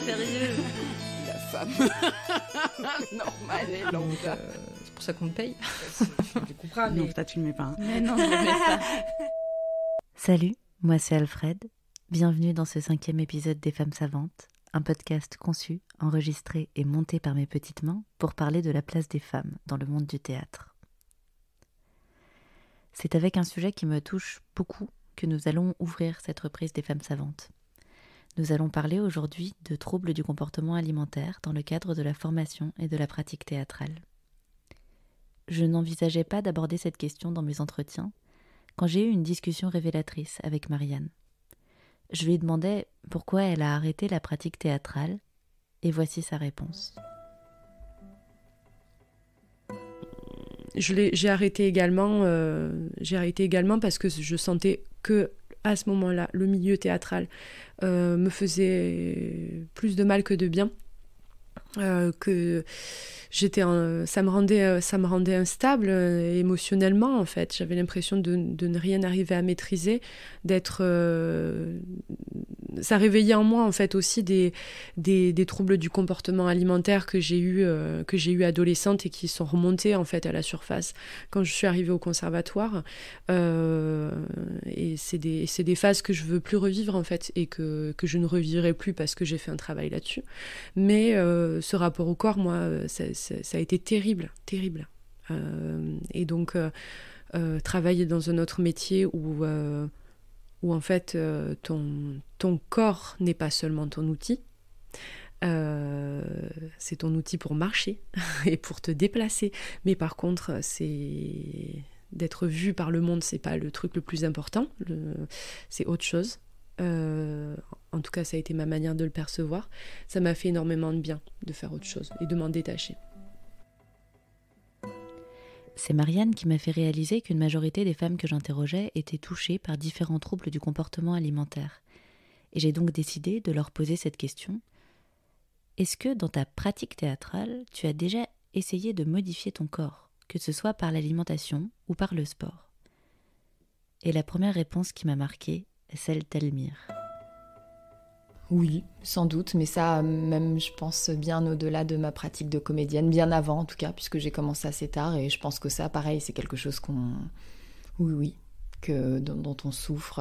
Sérieux. La femme normale et lambda. C'est pour ça qu'on le paye. Tu couperas, mais... Non, ça tu le mets pas. Hein. Mais non, je le mets pas. Salut, moi c'est Alfred. Bienvenue dans ce 5e épisode des Femmes Savantes, un podcast conçu, enregistré et monté par mes petites mains pour parler de la place des femmes dans le monde du théâtre. C'est avec un sujet qui me touche beaucoup que nous allons ouvrir cette reprise des Femmes Savantes. Nous allons parler aujourd'hui de troubles du comportement alimentaire dans le cadre de la formation et de la pratique théâtrale. Je n'envisageais pas d'aborder cette question dans mes entretiens quand j'ai eu une discussion révélatrice avec Marianne. Je lui demandais pourquoi elle a arrêté la pratique théâtrale et voici sa réponse. J'ai arrêté également parce que je sentais que à ce moment-là, le milieu théâtral me faisait plus de mal que de bien, que ça me rendait instable émotionnellement en fait. J'avais l'impression de ne rien arriver à maîtriser, ça réveillait en moi en fait aussi des troubles du comportement alimentaire que j'ai eu adolescente et qui sont remontés en fait à la surface quand je suis arrivée au conservatoire, et c'est des phases que je veux plus revivre en fait et que je ne revivrai plus parce que j'ai fait un travail là-dessus. Mais ce rapport au corps, moi, ça a été terrible. Et donc travailler dans un autre métier où en fait ton corps n'est pas seulement ton outil, c'est ton outil pour marcher et pour te déplacer, mais par contre c'est d'être vu par le monde, c'est pas le truc le plus important, c'est autre chose. En tout cas ça a été ma manière de le percevoir. Ça m'a fait énormément de bien de faire autre chose et de m'en détacher. C'est Marianne qui m'a fait réaliser qu'une majorité des femmes que j'interrogeais étaient touchées par différents troubles du comportement alimentaire. Et j'ai donc décidé de leur poser cette question. Est-ce que dans ta pratique théâtrale, tu as déjà essayé de modifier ton corps, que ce soit par l'alimentation ou par le sport ? Et la première réponse qui m'a marquée est celle d'Elmire. Oui, sans doute, mais ça, même, je pense, bien au-delà de ma pratique de comédienne, bien avant en tout cas, puisque j'ai commencé assez tard, et je pense que ça, pareil, c'est quelque chose dont on souffre,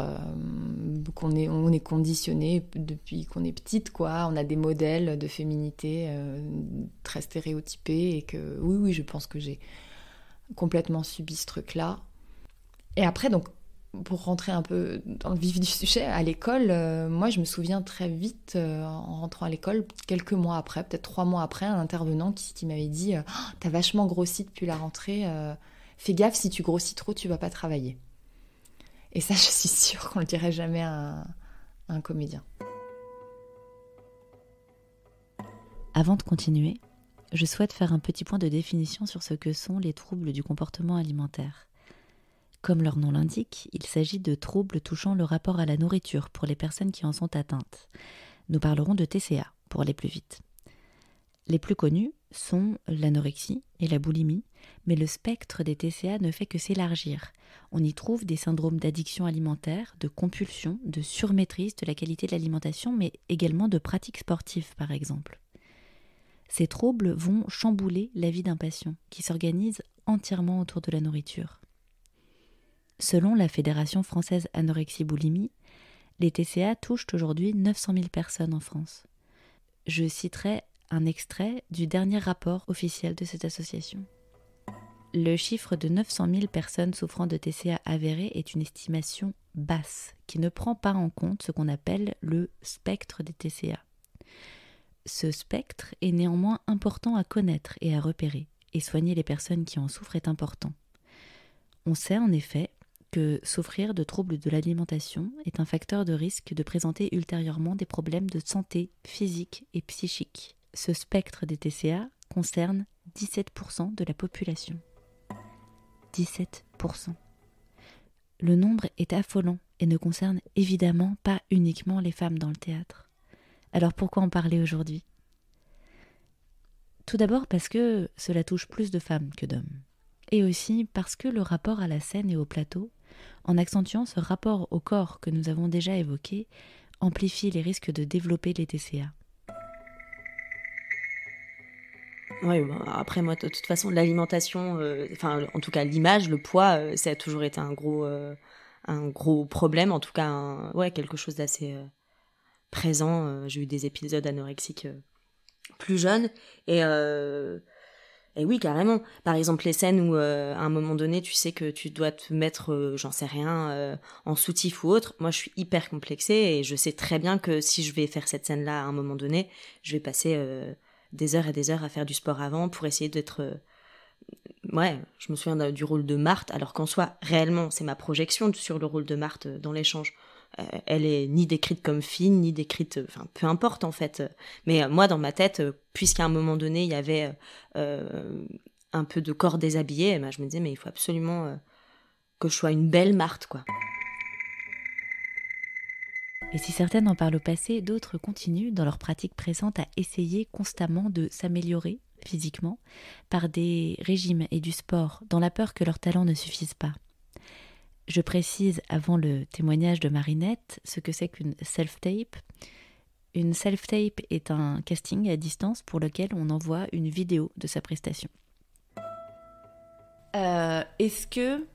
on est conditionné depuis qu'on est petite, quoi. On a des modèles de féminité très stéréotypés, et que oui, je pense que j'ai complètement subi ce truc-là. Et après, donc, pour rentrer un peu dans le vif du sujet, à l'école, moi je me souviens très vite, en rentrant à l'école, quelques mois après, peut-être 3 mois après, un intervenant qui m'avait dit « T'as vachement grossi depuis la rentrée, fais gaffe, si tu grossis trop, tu vas pas travailler. » Et ça, je suis sûre qu'on le dirait jamais à un comédien. Avant de continuer, je souhaite faire un petit point de définition sur ce que sont les troubles du comportement alimentaire. Comme leur nom l'indique, il s'agit de troubles touchant le rapport à la nourriture pour les personnes qui en sont atteintes. Nous parlerons de TCA, pour aller plus vite. Les plus connus sont l'anorexie et la boulimie, mais le spectre des TCA ne fait que s'élargir. On y trouve des syndromes d'addiction alimentaire, de compulsion, de surmaîtrise de la qualité de l'alimentation, mais également de pratiques sportives, par exemple. Ces troubles vont chambouler la vie d'un patient, qui s'organise entièrement autour de la nourriture. Selon la Fédération française anorexie-boulimie, les TCA touchent aujourd'hui 900 000 personnes en France. Je citerai un extrait du dernier rapport officiel de cette association. Le chiffre de 900 000 personnes souffrant de TCA avérés est une estimation basse, qui ne prend pas en compte ce qu'on appelle le spectre des TCA. Ce spectre est néanmoins important à connaître et à repérer, et soigner les personnes qui en souffrent est important. On sait en effet que souffrir de troubles de l'alimentation est un facteur de risque de présenter ultérieurement des problèmes de santé physique et psychique. Ce spectre des TCA concerne 17% de la population. 17%. Le nombre est affolant et ne concerne évidemment pas uniquement les femmes dans le théâtre. Alors pourquoi en parler aujourd'hui ? Tout d'abord parce que cela touche plus de femmes que d'hommes. Et aussi parce que le rapport à la scène et au plateau en accentuant ce rapport au corps que nous avons déjà évoqué, amplifie les risques de développer les TCA. Ouais, après moi, de toute façon, l'alimentation, en tout cas l'image, le poids, ça a toujours été un gros problème, en tout cas, quelque chose d'assez présent. J'ai eu des épisodes anorexiques plus jeunes, et oui, carrément. Par exemple, les scènes où, à un moment donné, tu sais que tu dois te mettre, j'en sais rien, en soutif ou autre. Moi, je suis hyper complexée et je sais très bien que si je vais faire cette scène-là à un moment donné, je vais passer des heures et des heures à faire du sport avant pour essayer d'être... je me souviens du rôle de Marthe, alors qu'en soi, réellement, c'est ma projection sur le rôle de Marthe dans l'échange. Elle est ni décrite comme fine, ni décrite... Enfin, peu importe, en fait. Mais moi, dans ma tête, puisqu'à un moment donné, il y avait un peu de corps déshabillé, je me disais, mais il faut absolument que je sois une belle Marthe, quoi. Et si certaines en parlent au passé, d'autres continuent, dans leur pratique présente, à essayer constamment de s'améliorer physiquement par des régimes et du sport, dans la peur que leurs talents ne suffisent pas. Je précise, avant le témoignage de Marinette, ce que c'est qu'une self-tape. Une self-tape est un casting à distance pour lequel on envoie une vidéo de sa prestation. Est-ce que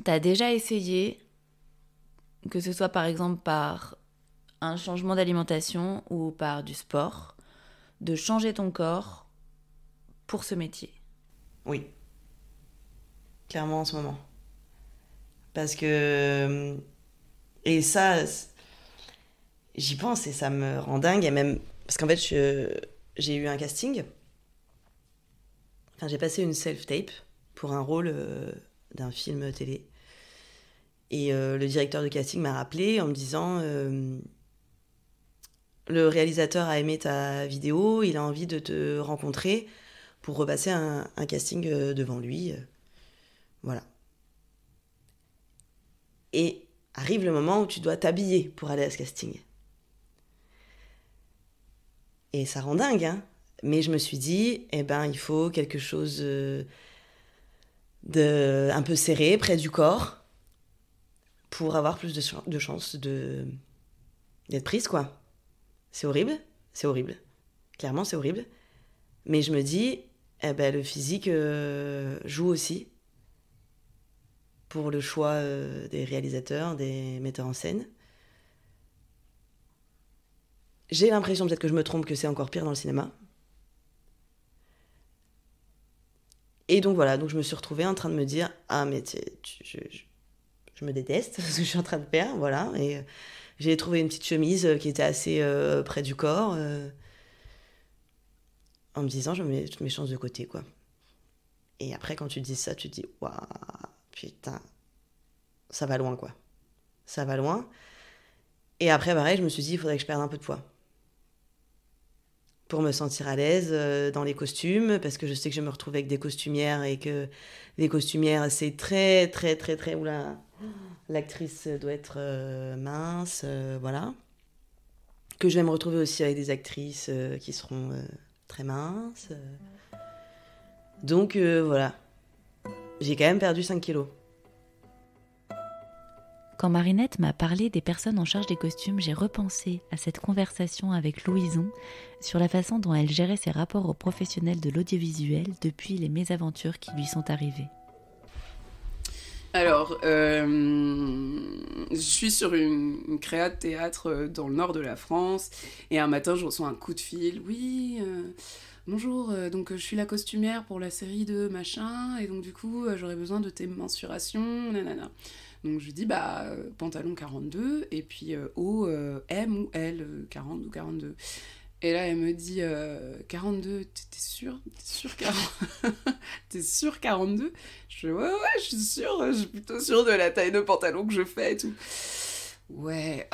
tu as déjà essayé, que ce soit par exemple par un changement d'alimentation ou par du sport, de changer ton corps pour ce métier? Oui. Clairement en ce moment. Parce que... Et ça, j'y pense et ça me rend dingue. Et même... Parce qu'en fait, j'ai eu un casting. Enfin, j'ai passé une self-tape pour un rôle d'un film télé. Et le directeur de casting m'a rappelé en me disant le réalisateur a aimé ta vidéo, il a envie de te rencontrer pour repasser un casting devant lui. Voilà. Et arrive le moment où tu dois t'habiller pour aller à ce casting. Et ça rend dingue, hein. Mais je me suis dit, il faut quelque chose de un peu serré, près du corps, pour avoir plus de chances d'être prise, quoi. C'est horrible. Clairement, c'est horrible. Mais je me dis, le physique joue aussi pour le choix des réalisateurs, des metteurs en scène. J'ai l'impression, peut-être que je me trompe, que c'est encore pire dans le cinéma. Et donc voilà, donc je me suis retrouvée en train de me dire, mais je me déteste, ce que je suis en train de faire, voilà. Et j'ai trouvé une petite chemise qui était assez près du corps, en me disant, je mets toutes mes chances de côté, quoi. Et après, quand tu te dis ça, tu te dis, waouh, putain, ça va loin, quoi. Ça va loin. Et après, pareil, je me suis dit, il faudrait que je perde un peu de poids. Pour me sentir à l'aise dans les costumes, parce que je sais que je me retrouve avec des costumières et que les costumières, c'est très, très, très, très... Oula, l'actrice doit être mince, voilà. Que je vais me retrouver aussi avec des actrices qui seront très minces. Donc, voilà. J'ai quand même perdu 5 kilos. Quand Marinette m'a parlé des personnes en charge des costumes, j'ai repensé à cette conversation avec Louison sur la façon dont elle gérait ses rapports aux professionnels de l'audiovisuel depuis les mésaventures qui lui sont arrivées. Alors, je suis sur une créa de théâtre dans le nord de la France et un matin, je reçois un coup de fil. Oui, bonjour, donc je suis la costumière pour la série de machin et donc du coup, j'aurais besoin de tes mensurations, nanana. Donc je lui dis, pantalon 42, et puis haut M ou L, 40 ou 42. Et là, elle me dit, 42, t'es sûre 40... T'es sûre 42 ? Je dis, ouais, je suis sûre, je suis plutôt sûre de la taille de pantalon que je fais et tout. Ouais,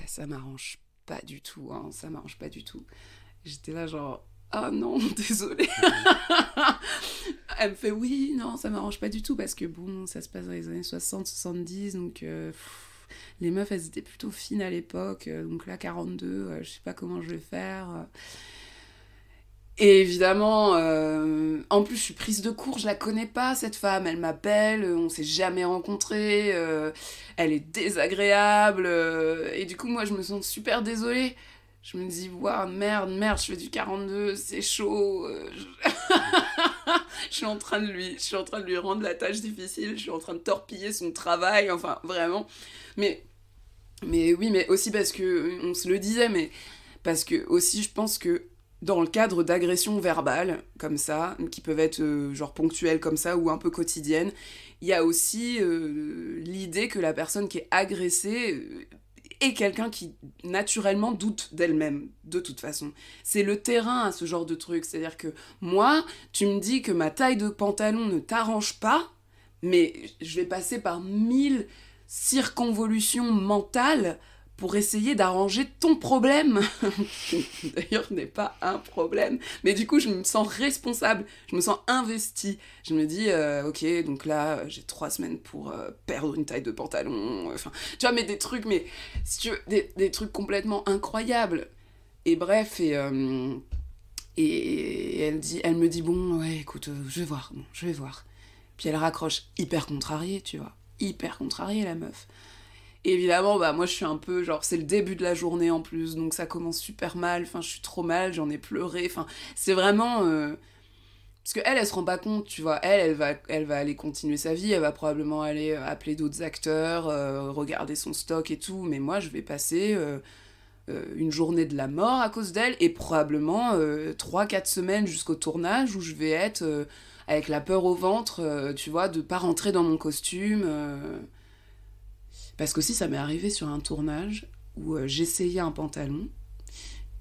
ça m'arrange pas du tout, hein, ça m'arrange pas du tout. J'étais là genre... Ah non, désolée. Elle me fait oui, non, ça m'arrange pas du tout parce que bon, ça se passe dans les années 60-70, donc les meufs elles étaient plutôt fines à l'époque, donc là 42, je sais pas comment je vais faire. Et évidemment, en plus, je suis prise de court, je la connais pas, cette femme. Elle m'appelle, on s'est jamais rencontrés, elle est désagréable. Et du coup, moi, je me sens super désolée. Je me dis, waouh, merde, je fais du 42, c'est chaud. Je suis en train de lui rendre la tâche difficile, je suis en train de torpiller son travail, enfin, vraiment. Mais oui, mais aussi parce que, on se le disait, mais parce que aussi, je pense que dans le cadre d'agressions verbales, comme ça, qui peuvent être genre ponctuelles comme ça, ou un peu quotidiennes, il y a aussi l'idée que la personne qui est agressée est quelqu'un qui, naturellement, doute d'elle-même, de toute façon. C'est le terrain à ce genre de truc. C'est-à-dire que moi, tu me dis que ma taille de pantalon ne t'arrange pas, mais je vais passer par 1000 circonvolutions mentales pour essayer d'arranger ton problème. D'ailleurs, n'est pas un problème. Mais du coup, je me sens responsable, je me sens investie. Je me dis, ok, donc là, j'ai 3 semaines pour perdre une taille de pantalon. Enfin, tu vois, mais des trucs, mais si tu veux, des trucs complètement incroyables. Et bref, et elle me dit, bon, ouais, écoute, je vais voir. Puis elle raccroche, hyper contrariée, tu vois. Hyper contrariée, la meuf. Et évidemment, bah, moi, je suis un peu, genre, c'est le début de la journée, en plus, donc ça commence super mal, enfin, je suis trop mal, j'en ai pleuré, enfin, c'est vraiment... Parce qu'elle, elle se rend pas compte, tu vois, elle va aller continuer sa vie, elle va probablement aller appeler d'autres acteurs, regarder son stock et tout, mais moi, je vais passer une journée de la mort à cause d'elle, et probablement 3-4 semaines jusqu'au tournage, où je vais être avec la peur au ventre, tu vois, de pas rentrer dans mon costume... Parce qu'aussi, ça m'est arrivé sur un tournage où j'essayais un pantalon.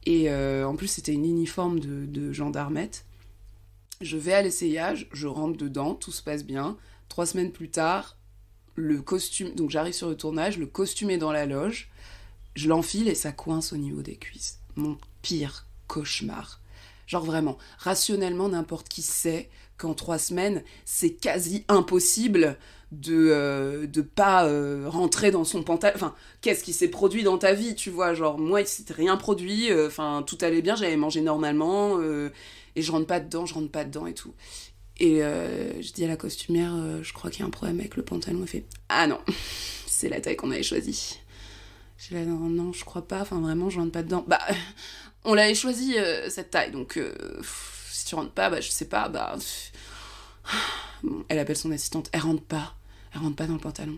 Et en plus, c'était une uniforme de gendarmette. Je vais à l'essayage, je rentre dedans, tout se passe bien. 3 semaines plus tard, le costume... Donc j'arrive sur le tournage, le costume est dans la loge. Je l'enfile et ça coince au niveau des cuisses. Mon pire cauchemar. Genre vraiment, rationnellement, n'importe qui sait qu'en 3 semaines, c'est quasi impossible de pas rentrer dans son pantalon. Enfin, qu'est-ce qui s'est produit dans ta vie, tu vois? Genre, moi, il s'était rien produit, enfin, tout allait bien, j'avais mangé normalement, et je rentre pas dedans et tout. Et je dis à la costumière, je crois qu'il y a un problème avec le pantalon. Elle fait, ah non, c'est la taille qu'on avait choisie. J'ai là, non, je crois pas, enfin, vraiment, je rentre pas dedans. Bah, on l'avait choisi, cette taille, donc si tu rentres pas, bah, je sais pas, bah... Bon, elle appelle son assistante, elle rentre pas dans le pantalon.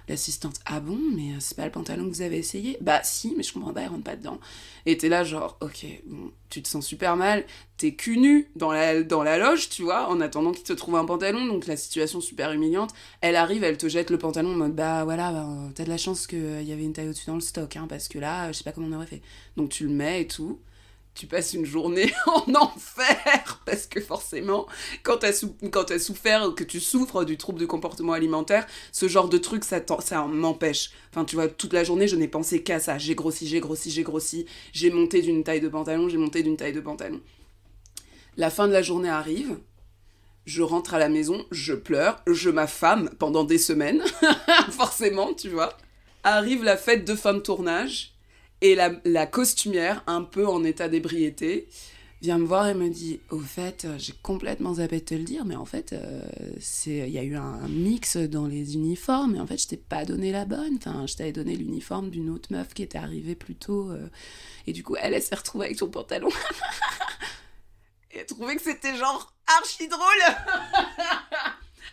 L'assistante, ah bon, mais c'est pas le pantalon que vous avez essayé? Bah si, mais je comprends pas, elle rentre pas dedans. Et t'es là genre, ok, bon, tu te sens super mal, t'es cul nu dans la loge, tu vois, en attendant qu'il te trouve un pantalon, donc la situation super humiliante. Elle arrive, elle te jette le pantalon en mode, bah voilà, bah, t'as de la chance qu'il y avait une taille au-dessus dans le stock, hein, parce que là, je sais pas comment on aurait fait. Donc tu le mets et tout. Tu passes une journée en enfer, parce que forcément, quand t'as souffert, que tu souffres du trouble du comportement alimentaire, ce genre de truc, ça m'empêche. Enfin, tu vois, toute la journée, je n'ai pensé qu'à ça. J'ai grossi, j'ai monté d'une taille de pantalon. La fin de la journée arrive, je rentre à la maison, je pleure, je m'affame pendant des semaines, forcément, tu vois. Arrive la fête de fin de tournage, et la costumière, un peu en état d'ébriété, vient me voir et me dit, au fait, j'ai complètement zappé de te le dire, mais en fait, il y a eu un mix dans les uniformes, et en fait, je t'ai pas donné la bonne. Enfin, je t'avais donné l'uniforme d'une autre meuf qui était arrivée plus tôt, et du coup, elle s'est retrouvée avec son pantalon. Et elle trouvait que c'était genre archi drôle.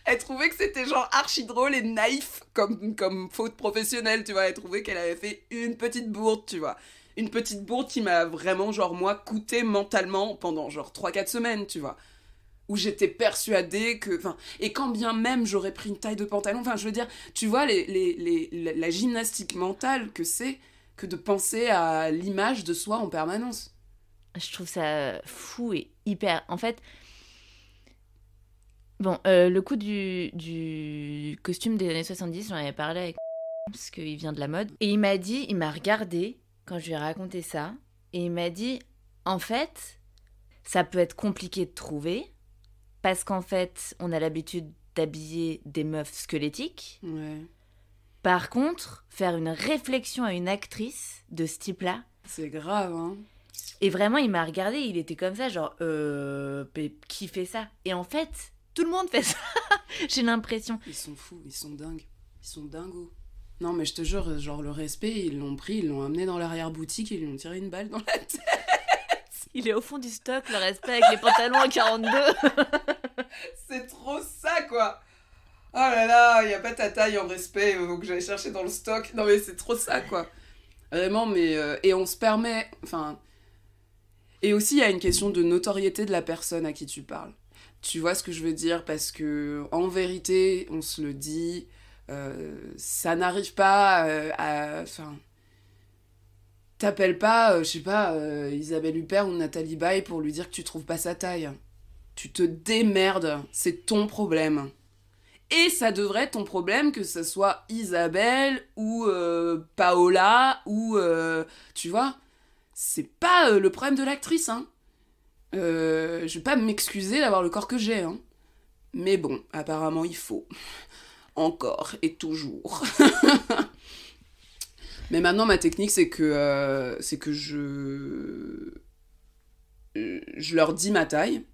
Elle trouvait que c'était genre archi drôle et naïf comme faute professionnelle, tu vois. Elle trouvait qu'elle avait fait une petite bourde, tu vois. Une petite bourde qui m'a vraiment, genre, moi, coûté mentalement pendant, genre, 3-4 semaines, tu vois. Où j'étais persuadée que... Enfin, et quand bien même j'aurais pris une taille de pantalon, enfin, je veux dire, tu vois, la gymnastique mentale que c'est que de penser à l'image de soi en permanence. Je trouve ça fou et hyper... En fait... Bon, le coup du costume des années 70, j'en avais parlé avec parce qu'il vient de la mode. Et il m'a regardé quand je lui ai raconté ça, et il m'a dit, en fait, ça peut être compliqué de trouver, parce qu'en fait, on a l'habitude d'habiller des meufs squelettiques. Ouais. Par contre, faire une réflexion à une actrice de ce type-là... C'est grave, hein. Et vraiment, il m'a regardé, il était comme ça, genre, qui fait ça? Et en fait, tout le monde fait ça, j'ai l'impression. Ils sont fous, ils sont dingues. Ils sont dingos. Non, mais je te jure, genre, le respect, ils l'ont pris, ils l'ont amené dans l'arrière-boutique et ils lui ont tiré une balle dans la tête. Il est au fond du stock, le respect, avec les pantalons à 42. C'est trop ça, quoi. Oh là là, il n'y a pas ta taille en respect que j'allais chercher dans le stock. Non, mais c'est trop ça, quoi. Vraiment, mais... et on se permet... Enfin... Et aussi, il y a une question de notoriété de la personne à qui tu parles. Tu vois ce que je veux dire? Parce que, en vérité, on se le dit, ça n'arrive pas à... Enfin... T'appelles pas, je sais pas, Isabelle Huppert ou Nathalie Baye pour lui dire que tu trouves pas sa taille. Tu te démerdes, c'est ton problème. Et ça devrait être ton problème que ce soit Isabelle ou Paola ou... tu vois, c'est pas le problème de l'actrice, hein. Je vais pas m'excuser d'avoir le corps que j'ai, hein. Mais bon, apparemment il faut. Encore et toujours. Mais maintenant, ma technique, c'est que je leur dis ma taille.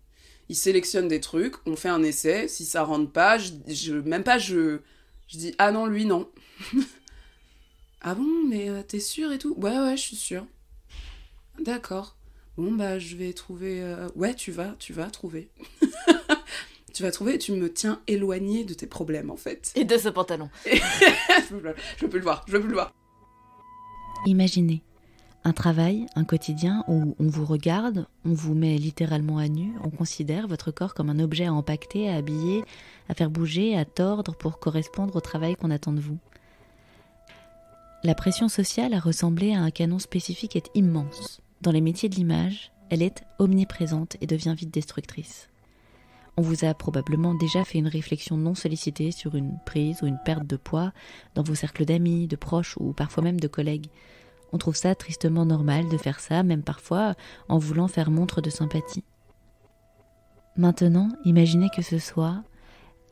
Ils sélectionnent des trucs, on fait un essai. Si ça rentre pas, je dis ah non, lui non. Ah bon, mais t'es sûre et tout? Ouais, je suis sûre. D'accord. Bon, bah, je vais trouver... Ouais, tu vas trouver. Tu vas trouver, tu me tiens éloignée de tes problèmes, en fait. Et de ce pantalon. Je veux plus le voir. Imaginez un travail, un quotidien où on vous regarde, on vous met littéralement à nu, on considère votre corps comme un objet à empaqueter, à habiller, à faire bouger, à tordre pour correspondre au travail qu'on attend de vous. La pression sociale à ressembler à un canon spécifique est immense. Dans les métiers de l'image, elle est omniprésente et devient vite destructrice. On vous a probablement déjà fait une réflexion non sollicitée sur une prise ou une perte de poids dans vos cercles d'amis, de proches ou parfois même de collègues. On trouve ça tristement normal de faire ça, même parfois en voulant faire montre de sympathie. Maintenant, imaginez que ce soit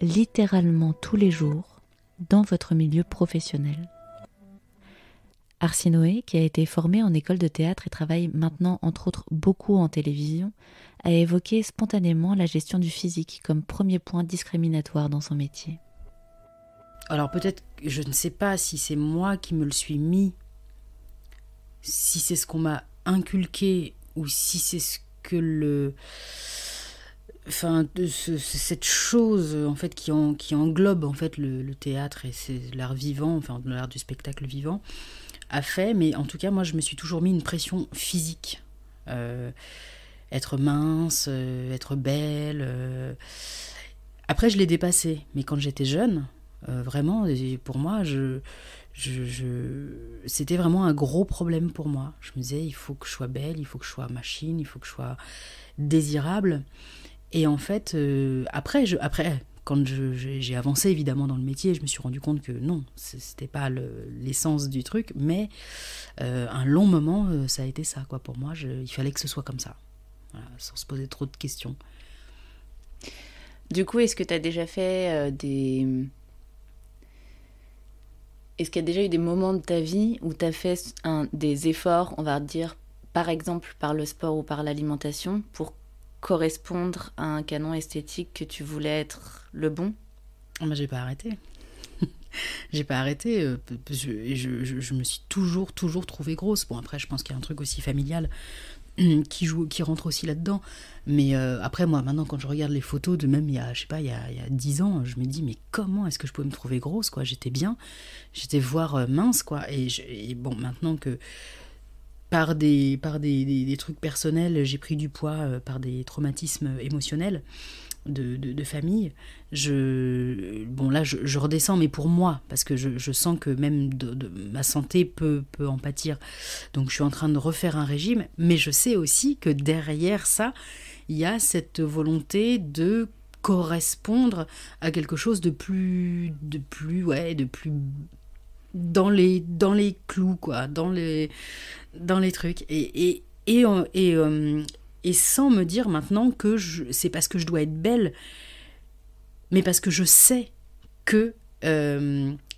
littéralement tous les jours dans votre milieu professionnel. Arsinoé, qui a été formé en école de théâtre et travaille maintenant entre autres beaucoup en télévision, a évoqué spontanément la gestion du physique comme premier point discriminatoire dans son métier. Alors peut-être, je ne sais pas si c'est moi qui me le suis mis, si c'est ce qu'on m'a inculqué ou si c'est ce que cette chose en fait qui englobe en fait le théâtre et c'est l'art vivant, enfin l'art du spectacle vivant a fait, mais en tout cas moi je me suis toujours mis une pression physique, être mince, être belle. Après je l'ai dépassé, mais quand j'étais jeune, vraiment pour moi c'était vraiment un gros problème pour moi. Je me disais il faut que je sois belle, il faut que je sois machine, il faut que je sois désirable. Et en fait après quand j'ai avancé évidemment dans le métier, je me suis rendu compte que non, c'était pas l'essence du truc, mais un long moment, ça a été ça, quoi. Pour moi, il fallait que ce soit comme ça, voilà, sans se poser trop de questions. Du coup, est-ce que tu as déjà fait Est-ce qu'il y a déjà eu des moments de ta vie où tu as fait des efforts, on va dire, par exemple par le sport ou par l'alimentation, pour correspondre à un canon esthétique que tu voulais être le bon? J'ai pas arrêté. J'ai pas arrêté. Je me suis toujours trouvée grosse. Bon, après, je pense qu'il y a un truc aussi familial qui rentre aussi là-dedans. Mais après, moi, maintenant, quand je regarde les photos de même il y a 10 ans, je me dis, mais comment est-ce que je pouvais me trouver grosse, quoi? J'étais bien, j'étais voire mince, quoi. Et bon, maintenant que par des trucs personnels, j'ai pris du poids par des traumatismes émotionnels de famille. Je redescends, mais pour moi, parce que je sens que même de ma santé peut en pâtir. Donc je suis en train de refaire un régime, mais je sais aussi que derrière ça, il y a cette volonté de correspondre à quelque chose de plus dans les clous, quoi, dans les trucs, et sans me dire maintenant que c'est parce que je dois être belle, mais parce que je sais que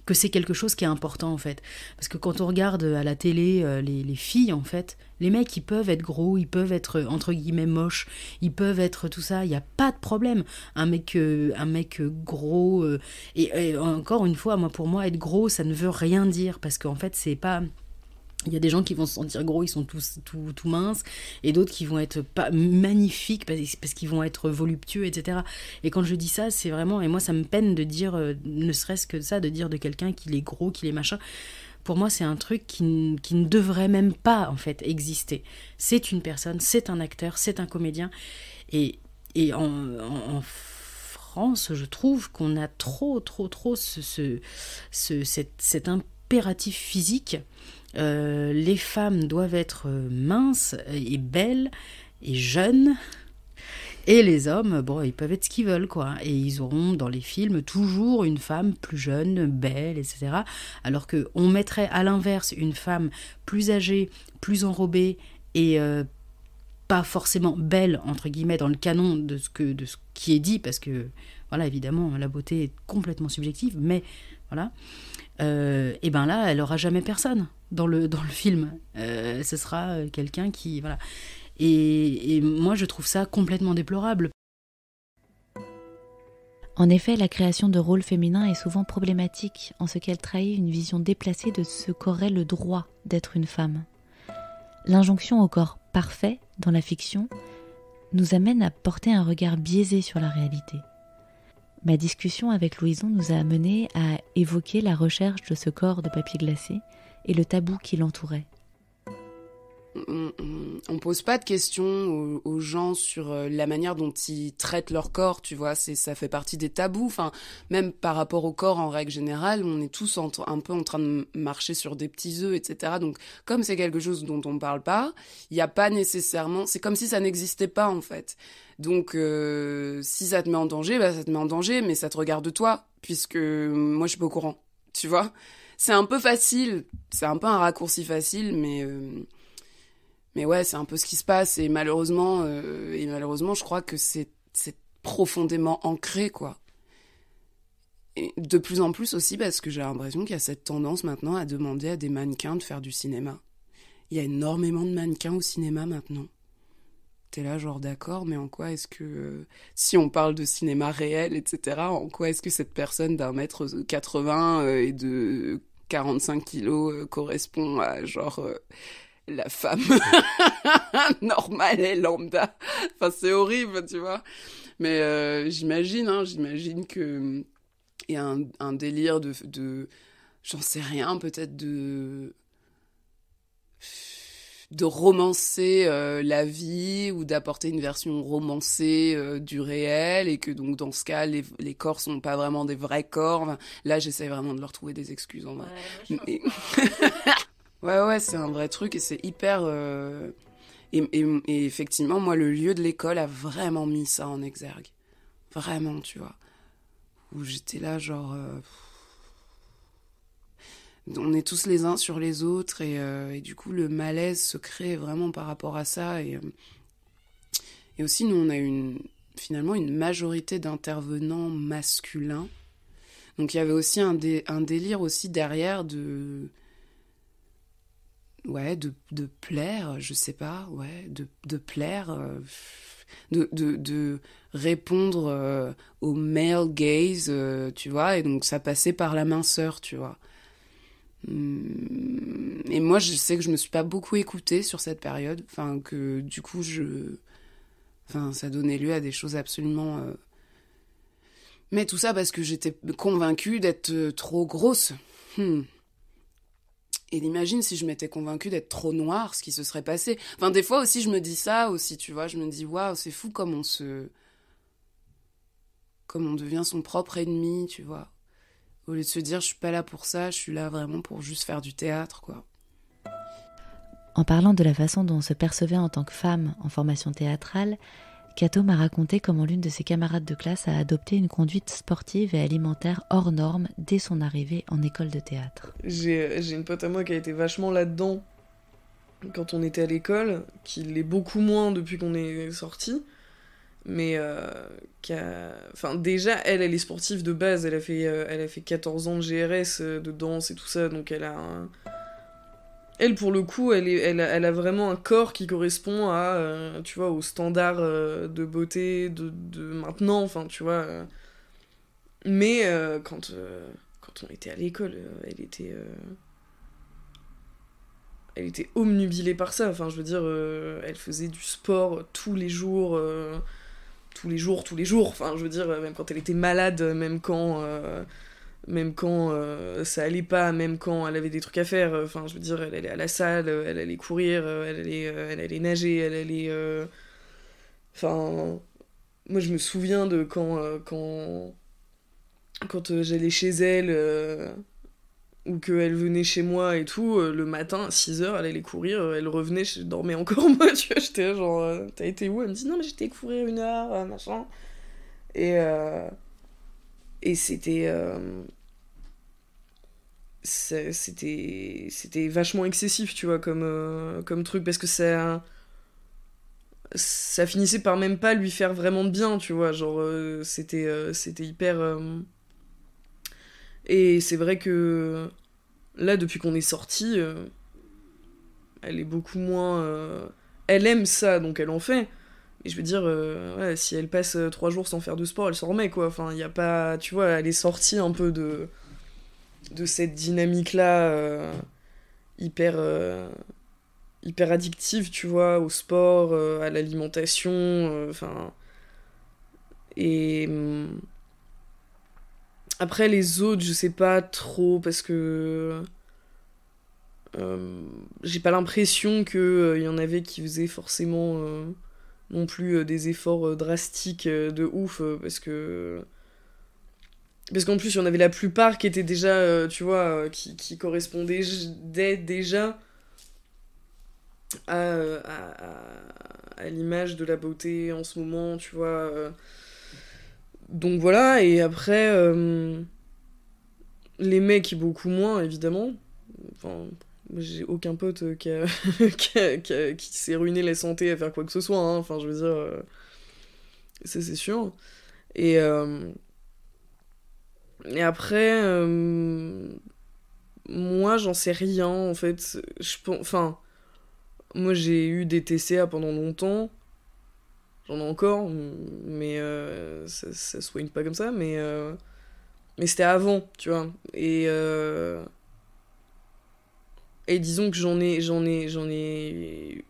que c'est quelque chose qui est important en fait. Parce que quand on regarde à la télé les filles en fait, les mecs ils peuvent être gros, ils peuvent être entre guillemets moches, ils peuvent être tout ça, il n'y a pas de problème. Un mec gros, et encore une fois, pour moi être gros ça ne veut rien dire parce qu'en fait c'est pas... Il y a des gens qui vont se sentir gros, ils sont tous tout minces, et d'autres qui vont être pas magnifiques parce qu'ils vont être voluptueux, etc. Et quand je dis ça, c'est vraiment... Et moi, ça me peine de dire, ne serait-ce que ça, de dire de quelqu'un qu'il est gros, qu'il est machin. Pour moi, c'est un truc qui ne devrait même pas, en fait, exister. C'est une personne, c'est un acteur, c'est un comédien. Et en France, je trouve qu'on a trop cet impératif physique. Les femmes doivent être minces et belles et jeunes, et les hommes, ils peuvent être ce qu'ils veulent, quoi. Et ils auront dans les films toujours une femme plus jeune, belle, etc. Alors qu'on mettrait à l'inverse une femme plus âgée, plus enrobée et pas forcément belle, entre guillemets, dans le canon de ce qui est dit, parce que, voilà, évidemment, la beauté est complètement subjective, mais voilà. Et ben là, elle aura jamais personne dans le film. Ce sera quelqu'un qui... Voilà. Et moi, je trouve ça complètement déplorable. En effet, la création de rôles féminins est souvent problématique en ce qu'elle trahit une vision déplacée de ce qu'aurait le droit d'être une femme. L'injonction au corps parfait dans la fiction nous amène à porter un regard biaisé sur la réalité. Ma discussion avec Louison nous a amené à évoquer la recherche de ce corps de papier glacé et le tabou qui l'entourait. On pose pas de questions aux gens sur la manière dont ils traitent leur corps, tu vois, ça fait partie des tabous, enfin, même par rapport au corps en règle générale, on est tous un peu en train de marcher sur des petits œufs, etc. Donc, comme c'est quelque chose dont on parle pas, il y a pas nécessairement, c'est comme si ça n'existait pas, en fait. Donc, si ça te met en danger, ça te met en danger, mais ça te regarde toi, puisque moi, je suis pas au courant, tu vois. C'est un peu facile, c'est un peu un raccourci facile, mais ouais, c'est un peu ce qui se passe, et malheureusement, je crois que c'est profondément ancré, quoi. Et de plus en plus aussi, parce que j'ai l'impression qu'il y a cette tendance maintenant à demander à des mannequins de faire du cinéma. Il y a énormément de mannequins au cinéma maintenant. T'es là, genre, d'accord, mais en quoi est-ce que... si on parle de cinéma réel, etc., en quoi est-ce que cette personne d'1m80 et de 45 kilos correspond à, genre... la femme normale et lambda. Enfin, c'est horrible, tu vois. Mais j'imagine que il y a un délire de j'en sais rien, peut-être de romancer la vie, ou d'apporter une version romancée du réel, et que donc dans ce cas les corps sont pas vraiment des vrais corps. Enfin, là, j'essaie vraiment de leur trouver des excuses en vrai. Ouais, Ouais, c'est un vrai truc, et c'est hyper... Et effectivement, moi, le lieu de l'école a vraiment mis ça en exergue. Vraiment, tu vois. Où j'étais là, genre... on est tous les uns sur les autres, et du coup, le malaise se crée vraiment par rapport à ça. Et aussi, nous, on a finalement une majorité d'intervenants masculins. Donc, il y avait aussi un délire aussi derrière de plaire, je sais pas, de plaire, de répondre au male gaze, tu vois, et donc ça passait par la minceur, tu vois. Et moi, je sais que je me suis pas beaucoup écoutée sur cette période, enfin, que du coup, ça donnait lieu à des choses absolument... Mais tout ça parce que j'étais convaincue d'être trop grosse. Et imagine si je m'étais convaincue d'être trop noire, ce qui se serait passé. Enfin, des fois aussi, je me dis ça aussi, tu vois. Je me dis, waouh, c'est fou comme on devient son propre ennemi, tu vois. Au lieu de se dire, je suis pas là pour ça, je suis là vraiment pour juste faire du théâtre, quoi. En parlant de la façon dont on se percevait en tant que femme en formation théâtrale, Cato m'a raconté comment l'une de ses camarades de classe a adopté une conduite sportive et alimentaire hors norme dès son arrivée en école de théâtre. J'ai une pote à moi qui a été vachement là-dedans quand on était à l'école, qui l'est beaucoup moins depuis qu'on est sortis. mais enfin déjà elle est sportive de base, elle a fait 14 ans de GRS, de danse et tout ça, donc elle pour le coup elle a vraiment un corps qui correspond à tu vois, aux standards de beauté de maintenant, enfin tu vois, mais quand on était à l'école, elle était omnubilée par ça, enfin je veux dire, elle faisait du sport tous les jours, enfin je veux dire, même quand elle était malade, même quand ça allait pas, même quand elle avait des trucs à faire, enfin je veux dire, elle allait à la salle, elle allait courir, elle allait nager, elle allait... Enfin, moi je me souviens de quand j'allais chez elle, ou qu'elle venait chez moi et tout, le matin, à 6h, elle allait courir, elle revenait, je dormais encore, moi, tu vois, j'étais là, genre, t'as été où? Elle me dit, non, mais j'étais courir 1 heure, machin. Et c'était vachement excessif, tu vois, comme truc, parce que ça finissait par même pas lui faire vraiment de bien, tu vois, genre, c'était hyper... Et c'est vrai que là, depuis qu'on est sortis, elle est beaucoup moins... Elle aime ça, donc elle en fait. Et je veux dire, ouais, si elle passe 3 jours sans faire de sport, elle s'en remet, quoi. Enfin, il y a pas... Tu vois, elle est sortie un peu de cette dynamique-là, hyper, hyper addictive, tu vois, au sport, à l'alimentation, enfin... Et... Après, les autres, je sais pas trop, parce que... j'ai pas l'impression qu'il y en avait qui faisaient forcément non plus des efforts drastiques de ouf, parce qu'en plus, il y en avait la plupart qui étaient déjà, tu vois, qui correspondaient déjà à l'image de la beauté en ce moment, tu vois. Donc voilà, et après, les mecs, beaucoup moins, évidemment. Enfin, j'ai aucun pote qui s'est ruiné la santé à faire quoi que ce soit, hein. Enfin, je veux dire, ça c'est sûr. Et après, moi j'en sais rien en fait. Enfin, moi j'ai eu des TCA pendant longtemps. J'en ai encore, mais ça se soigne pas comme ça. Mais c'était avant, tu vois. Et disons que j'en ai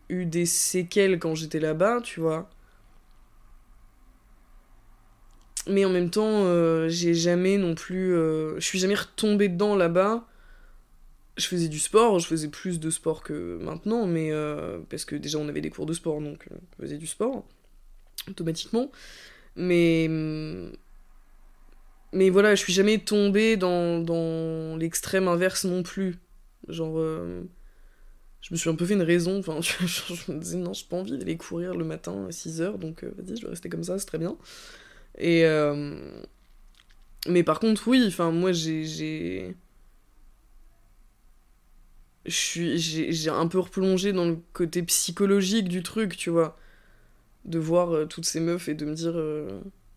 eu des séquelles quand j'étais là-bas, tu vois. Mais en même temps, j'ai jamais non plus... je suis jamais retombée dedans là-bas. Je faisais du sport, je faisais plus de sport que maintenant, mais parce que déjà on avait des cours de sport, donc je faisais du sport, automatiquement. Mais voilà, je suis jamais tombée dans l'extrême inverse non plus. Genre, je me suis un peu fait une raison, enfin, je me disais, non, j'ai pas envie d'aller courir le matin à 6h, donc vas-y, je vais rester comme ça, c'est très bien. Et mais par contre, oui, enfin, moi, j'ai un peu replongé dans le côté psychologique du truc, tu vois. De voir toutes ces meufs et de me dire,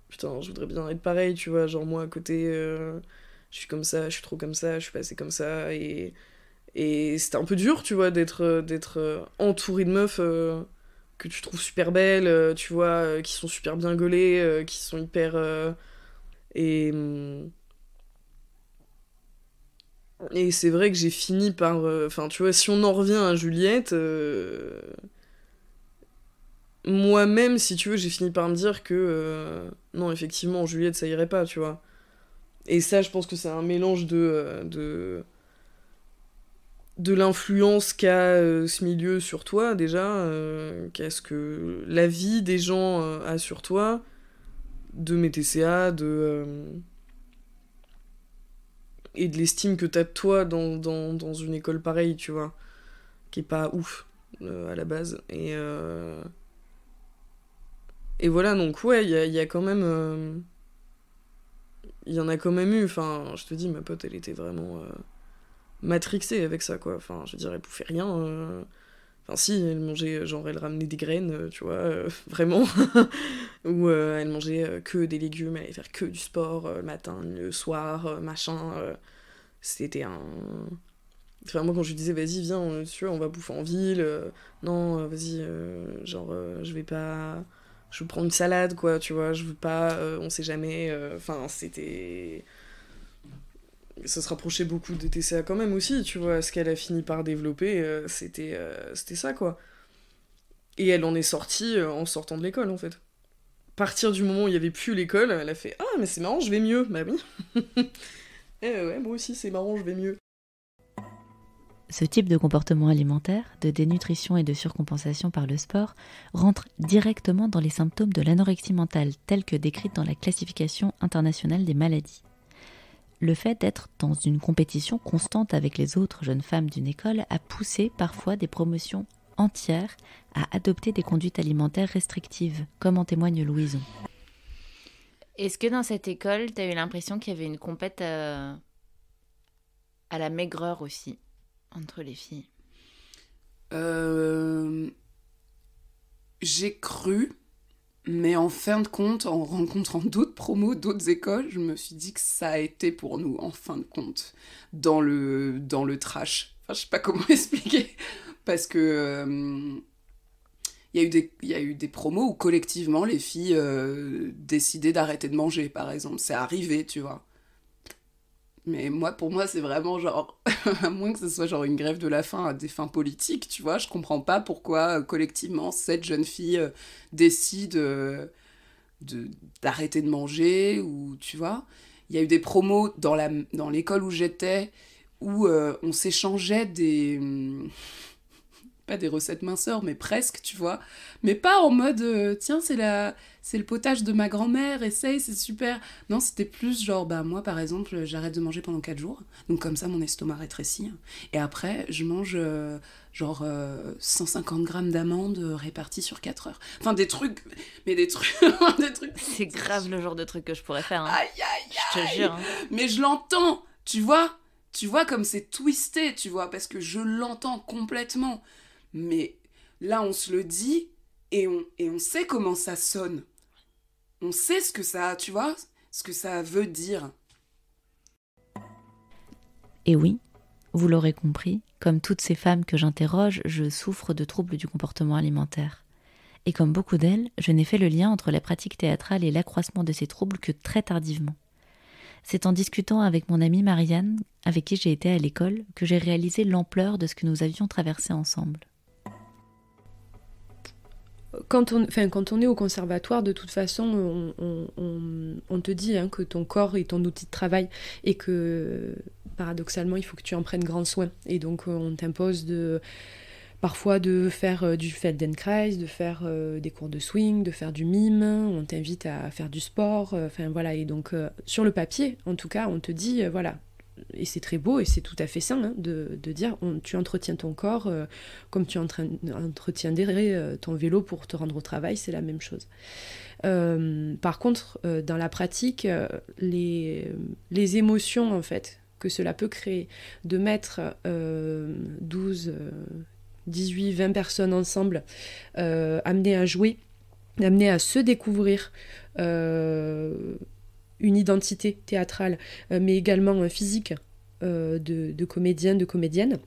putain, je voudrais bien être pareil, tu vois. Genre, moi, à côté, je suis comme ça, je suis trop comme ça, je suis passée comme ça. Et c'était un peu dur, tu vois, d'être entouré de meufs que tu trouves super belles, tu vois, qui sont super bien gaulées, qui sont hyper... et c'est vrai que j'ai fini par... Enfin, tu vois, si on en revient à Juliette... moi-même, si tu veux, j'ai fini par me dire que... non, effectivement, Juliette, ça irait pas, tu vois. Et ça, je pense que c'est un mélange de l'influence qu'a ce milieu sur toi, déjà, qu'est-ce que la vie des gens a sur toi, de mes TCA, et de l'estime que t'as de toi dans une école pareille, tu vois, qui est pas ouf à la base. Et voilà, donc ouais, il y a quand même... il y en a quand même eu, enfin, je te dis, ma pote, elle était vraiment matrixée avec ça, quoi. Enfin, je veux dire, elle bouffait rien. Enfin si, elle mangeait, genre elle ramenait des graines, tu vois, vraiment. Ou elle mangeait que des légumes, elle allait faire que du sport le matin, le soir, machin. C'était un... Enfin moi quand je lui disais vas-y viens, tu vois, on va bouffer en ville, non vas-y, je vais pas... Je veux prendre une salade quoi, tu vois, je veux pas, on sait jamais, enfin c'était... Ça se rapprochait beaucoup de TCA quand même aussi, tu vois, ce qu'elle a fini par développer, c'était ça quoi. Et elle en est sortie en sortant de l'école en fait. À partir du moment où il n'y avait plus l'école, elle a fait « Ah mais c'est marrant, je vais mieux !» Bah oui. Ouais, moi aussi c'est marrant, je vais mieux. Ce type de comportement alimentaire, de dénutrition et de surcompensation par le sport, rentre directement dans les symptômes de l'anorexie mentale tels que décrits dans la classification internationale des maladies. Le fait d'être dans une compétition constante avec les autres jeunes femmes d'une école a poussé parfois des promotions entières à adopter des conduites alimentaires restrictives, comme en témoigne Louison. Est-ce que dans cette école, tu as eu l'impression qu'il y avait une compète à la maigreur aussi, entre les filles? J'ai cru, mais en fin de compte, en rencontrant d'autres promos, d'autres écoles, je me suis dit que ça a été pour nous, en fin de compte, dans le trash. Enfin, je sais pas comment expliquer, parce que il y a eu des promos où collectivement les filles décidaient d'arrêter de manger, par exemple. C'est arrivé, tu vois. Mais pour moi, c'est vraiment genre, à moins que ce soit genre une grève de la faim à des fins politiques, tu vois, je comprends pas pourquoi collectivement 7 jeunes filles décident d'arrêter de manger, ou tu vois. Il y a eu des promos dans l'école où j'étais, où on s'échangeait pas des recettes minceurs, mais presque, tu vois. Mais pas en mode, tiens, c'est le potage de ma grand-mère, essaye, c'est super. Non, c'était plus genre, bah moi, par exemple, j'arrête de manger pendant 4 jours. Donc comme ça, mon estomac rétrécit. Et après, je mange 150 grammes d'amandes réparties sur 4 heures. Enfin, des trucs... des trucs... C'est grave le genre de truc que je pourrais faire. Hein. Aïe, aïe, je te jure. Hein. Mais je l'entends, tu vois. Tu vois comme c'est twisté, tu vois, parce que je l'entends complètement. Mais là, on se le dit et on sait comment ça sonne. On sait ce que ça, tu vois, ce que ça veut dire. Et oui, vous l'aurez compris, comme toutes ces femmes que j'interroge, je souffre de troubles du comportement alimentaire. Et comme beaucoup d'elles, je n'ai fait le lien entre la pratique théâtrale et l'accroissement de ces troubles que très tardivement. C'est en discutant avec mon amie Marianne, avec qui j'ai été à l'école, que j'ai réalisé l'ampleur de ce que nous avions traversé ensemble. Quand on est au conservatoire, de toute façon, on te dit que ton corps est ton outil de travail et que, paradoxalement, il faut que tu en prennes grand soin. Et donc, on t'impose parfois de faire du Feldenkrais, de faire des cours de swing, de faire du mime, on t'invite à faire du sport, voilà. Et donc, sur le papier, en tout cas, on te dit, voilà. Et c'est très beau et c'est tout à fait sain de dire tu entretiens ton corps comme tu entretiendrais ton vélo pour te rendre au travail, c'est la même chose. Par contre, dans la pratique, les émotions en fait que cela peut créer, de mettre 12, 18, 20 personnes ensemble, amenées à jouer, amenées à se découvrir, une identité théâtrale, mais également physique de comédiens, de comédiennes.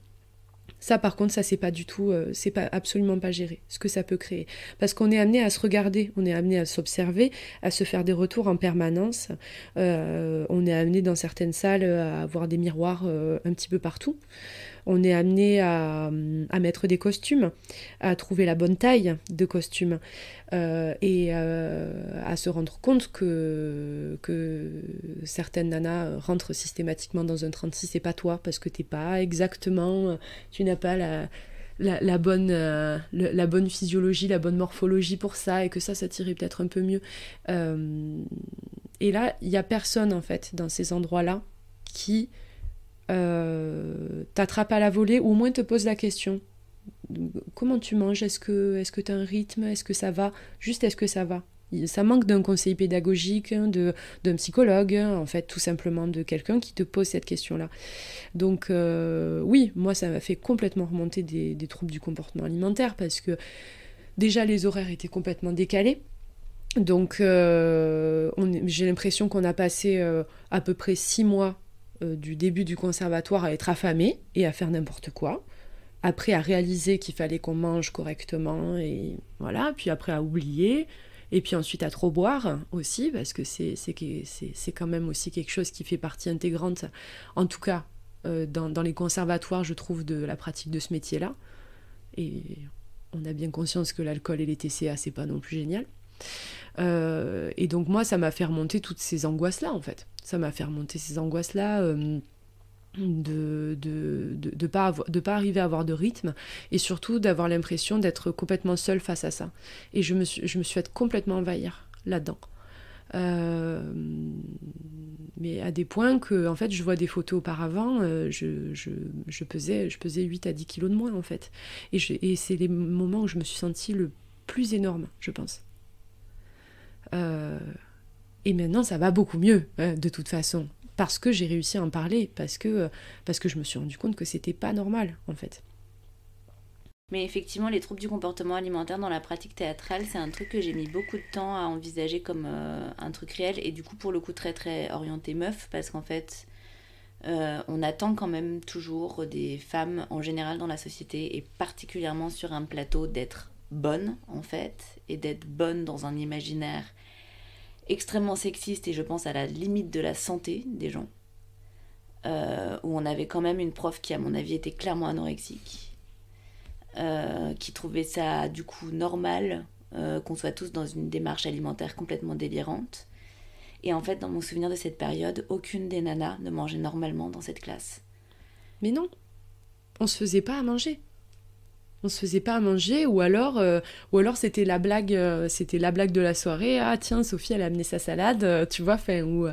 Ça, par contre, ça, c'est pas du tout, c'est pas, absolument pas géré, ce que ça peut créer. Parce qu'on est amené à se regarder, on est amené à s'observer, à se faire des retours en permanence. On est amené dans certaines salles à avoir des miroirs un petit peu partout. On est amené à mettre des costumes, à trouver la bonne taille de costume et à se rendre compte que certaines nanas rentrent systématiquement dans un 36 et pas toi, parce que t'es pas exactement, tu n'as pas la bonne physiologie, la bonne morphologie pour ça, et que ça t'irait peut-être un peu mieux. Et là, il n'y a personne en fait dans ces endroits-là qui t'attrape à la volée, ou au moins te pose la question. Comment tu manges ? Est-ce que tu as un rythme ? Est-ce que ça va ? Juste, est-ce que ça va ? Ça manque d'un conseiller pédagogique, d'un psychologue, en fait, tout simplement de quelqu'un qui te pose cette question-là. Donc oui, moi, ça m'a fait complètement remonter des troubles du comportement alimentaire parce que déjà, les horaires étaient complètement décalés. Donc j'ai l'impression qu'on a passé à peu près 6 mois du début du conservatoire à être affamé et à faire n'importe quoi. Après, à réaliser qu'il fallait qu'on mange correctement, et voilà. Puis après, à oublier. Et puis ensuite, à trop boire aussi, parce que c'est quand même aussi quelque chose qui fait partie intégrante, en tout cas, dans les conservatoires, je trouve, de la pratique de ce métier-là. Et on a bien conscience que l'alcool et les TCA, c'est pas non plus génial. Et donc, moi, ça m'a fait remonter toutes ces angoisses-là, en fait. Ça m'a fait remonter ces angoisses-là... de pas arriver à avoir de rythme et surtout d'avoir l'impression d'être complètement seule face à ça. Et je me suis fait complètement envahir là-dedans. Mais à des points que, en fait, je vois des photos auparavant, je pesais 8 à 10 kilos de moins, en fait. Et c'est les moments où je me suis sentie le plus énorme, je pense. Et maintenant, ça va beaucoup mieux, de toute façon. Parce que j'ai réussi à en parler, parce que je me suis rendu compte que c'était pas normal, en fait. Mais effectivement, les troubles du comportement alimentaire dans la pratique théâtrale, c'est un truc que j'ai mis beaucoup de temps à envisager comme un truc réel, et du coup, pour le coup, très très orienté meuf, parce qu'en fait, on attend quand même toujours des femmes en général dans la société, et particulièrement sur un plateau, d'être bonnes, en fait, et d'être bonnes dans un imaginaire extrêmement sexiste, et je pense à la limite de la santé des gens, où on avait quand même une prof qui, à mon avis, était clairement anorexique, qui trouvait ça du coup normal qu'on soit tous dans une démarche alimentaire complètement délirante. Et en fait, dans mon souvenir de cette période, aucune des nanas ne mangeait normalement dans cette classe. Mais non, on se faisait pas à manger. On se faisait pas à manger, ou alors c'était la blague de la soirée. Ah tiens, Sophie, elle a amené sa salade, tu vois, où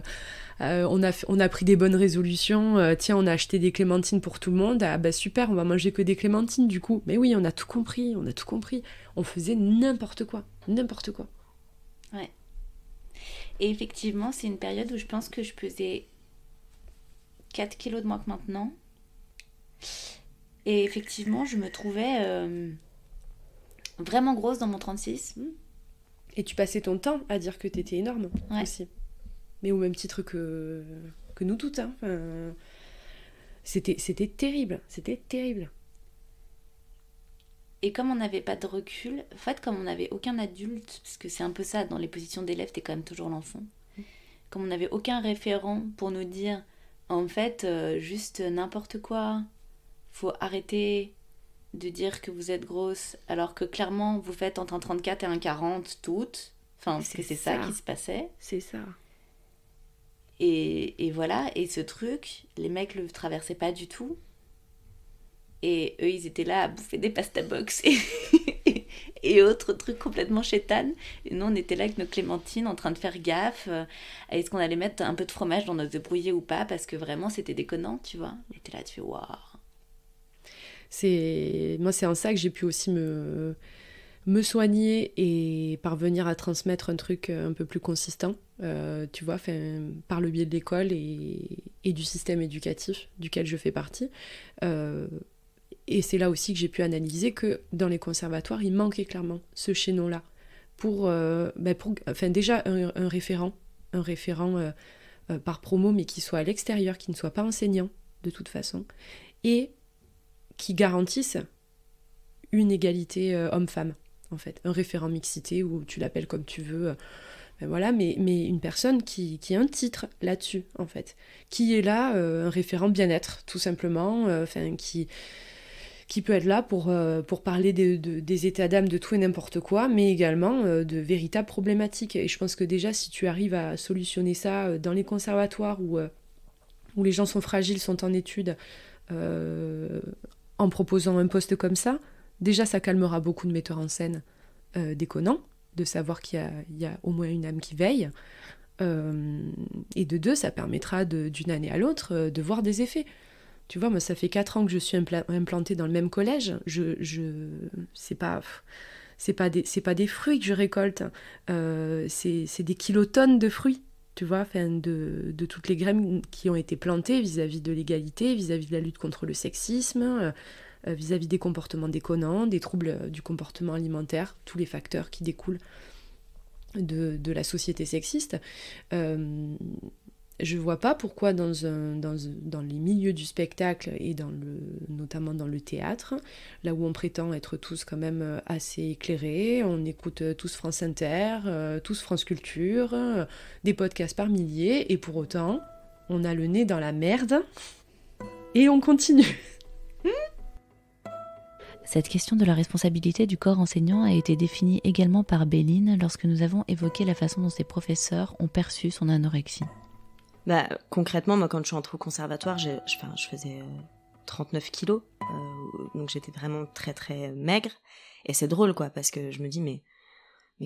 on a pris des bonnes résolutions. Tiens, on a acheté des clémentines pour tout le monde. Ah bah super, on va manger que des clémentines du coup. Mais oui, on a tout compris. On faisait n'importe quoi. Ouais. Et effectivement, c'est une période où je pense que je pesais 4 kilos de moins que maintenant. Et effectivement, je me trouvais vraiment grosse dans mon 36. Et tu passais ton temps à dire que t'étais énorme, ouais, aussi. Mais au même titre que nous toutes. Hein. C'était terrible. Et comme on n'avait pas de recul, en fait, comme on n'avait aucun adulte, parce que c'est un peu ça, dans les positions d'élève, t'es quand même toujours l'enfant. Comme on n'avait aucun référent pour nous dire, en fait, juste n'importe quoi... Faut arrêter de dire que vous êtes grosse, alors que clairement, vous faites entre un 34 et un 40 toutes. Enfin, parce que c'est ça qui se passait. C'est ça. Et voilà, et ce truc, les mecs le traversaient pas du tout. Et eux, ils étaient là à bouffer des pasta box et autres trucs complètement chétanes. Et nous, on était là avec nos clémentines en train de faire gaffe à est-ce qu'on allait mettre un peu de fromage dans nos œufs brouillés ou pas, parce que vraiment, c'était déconnant, tu vois. On était là, tu fais waouh. Moi, c'est en ça que j'ai pu aussi me soigner et parvenir à transmettre un truc un peu plus consistant, tu vois, par le biais de l'école et du système éducatif duquel je fais partie. Et c'est là aussi que j'ai pu analyser que dans les conservatoires, il manquait clairement ce chaînon-là pour déjà un référent par promo, mais qui soit à l'extérieur, qui ne soit pas enseignant de toute façon, et qui garantissent une égalité homme-femme, en fait. Un référent mixité, ou tu l'appelles comme tu veux, voilà, mais une personne qui a un titre là-dessus, en fait. Qui est là, un référent bien-être, tout simplement, qui peut être là pour parler des états d'âme de tout et n'importe quoi, mais également de véritables problématiques. Et je pense que déjà, si tu arrives à solutionner ça dans les conservatoires où les gens sont fragiles, sont en études, en proposant un poste comme ça, déjà ça calmera beaucoup de metteurs en scène déconnants, de savoir qu'il y a au moins une âme qui veille, et de deux, ça permettra d'une année à l'autre de voir des effets. Tu vois, moi ça fait 4 ans que je suis implantée dans le même collège, c'est pas c'est pas des fruits que je récolte, c'est des kilotonnes de fruits, tu vois, de toutes les graines qui ont été plantées vis-à-vis de l'égalité, vis-à-vis de la lutte contre le sexisme, vis-à-vis des comportements déconnants, des troubles du comportement alimentaire, tous les facteurs qui découlent de la société sexiste. Je vois pas pourquoi dans les milieux du spectacle et notamment dans le théâtre, là où on prétend être tous quand même assez éclairés, on écoute tous France Inter, tous France Culture, des podcasts par milliers, et pour autant, on a le nez dans la merde et on continue. Cette question de la responsabilité du corps enseignant a été définie également par Béline lorsque nous avons évoqué la façon dont ses professeurs ont perçu son anorexie. Bah, concrètement, moi, quand je suis entrée au conservatoire, je faisais 39 kilos, donc j'étais vraiment très très maigre. Et c'est drôle, quoi, parce que je me dis, mais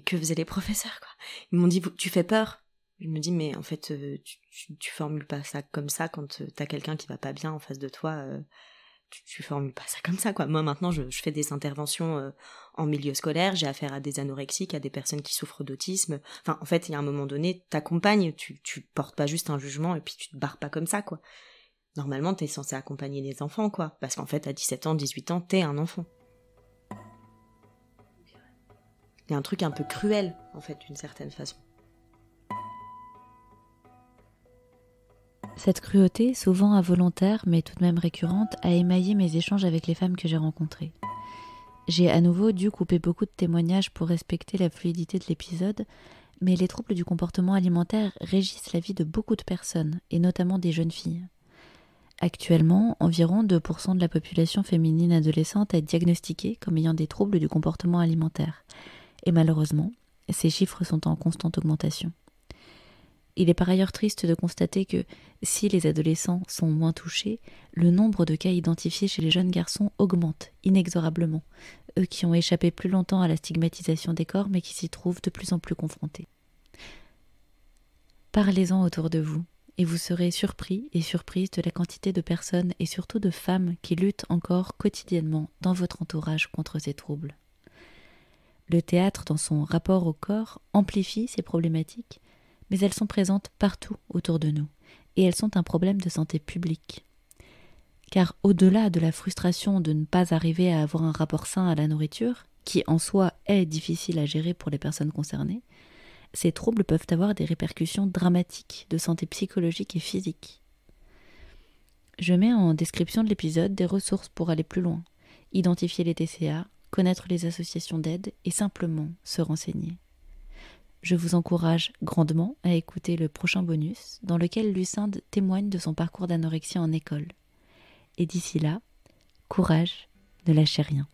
que faisaient les professeurs, quoi? Ils m'ont dit, tu fais peur. Je me dis, mais en fait, tu formules pas ça comme ça quand t'as quelqu'un qui va pas bien en face de toi. Tu formules pas ça comme ça, quoi. Moi, maintenant, je fais des interventions en milieu scolaire, j'ai affaire à des anorexiques, à des personnes qui souffrent d'autisme. Enfin, en fait, il y a un moment donné, t'accompagnes, tu portes pas juste un jugement et puis tu te barres pas comme ça, quoi. Normalement, t'es censé accompagner les enfants, quoi. Parce qu'en fait, à 17 ans, 18 ans, t'es un enfant. Il y a un truc un peu cruel, en fait, d'une certaine façon. Cette cruauté, souvent involontaire mais tout de même récurrente, a émaillé mes échanges avec les femmes que j'ai rencontrées. J'ai à nouveau dû couper beaucoup de témoignages pour respecter la fluidité de l'épisode, mais les troubles du comportement alimentaire régissent la vie de beaucoup de personnes, et notamment des jeunes filles. Actuellement, environ 2% de la population féminine adolescente est diagnostiquée comme ayant des troubles du comportement alimentaire. Et malheureusement, ces chiffres sont en constante augmentation. Il est par ailleurs triste de constater que, si les adolescents sont moins touchés, le nombre de cas identifiés chez les jeunes garçons augmente inexorablement, eux qui ont échappé plus longtemps à la stigmatisation des corps mais qui s'y trouvent de plus en plus confrontés. Parlez-en autour de vous, et vous serez surpris et surprise de la quantité de personnes et surtout de femmes qui luttent encore quotidiennement dans votre entourage contre ces troubles. Le théâtre, dans son rapport au corps, amplifie ces problématiques, mais elles sont présentes partout autour de nous, et elles sont un problème de santé publique. Car au-delà de la frustration de ne pas arriver à avoir un rapport sain à la nourriture, qui en soi est difficile à gérer pour les personnes concernées, ces troubles peuvent avoir des répercussions dramatiques de santé psychologique et physique. Je mets en description de l'épisode des ressources pour aller plus loin, identifier les TCA, connaître les associations d'aide et simplement se renseigner. Je vous encourage grandement à écouter le prochain bonus dans lequel Lucinde témoigne de son parcours d'anorexie en école. Et d'ici là, courage, ne lâchez rien.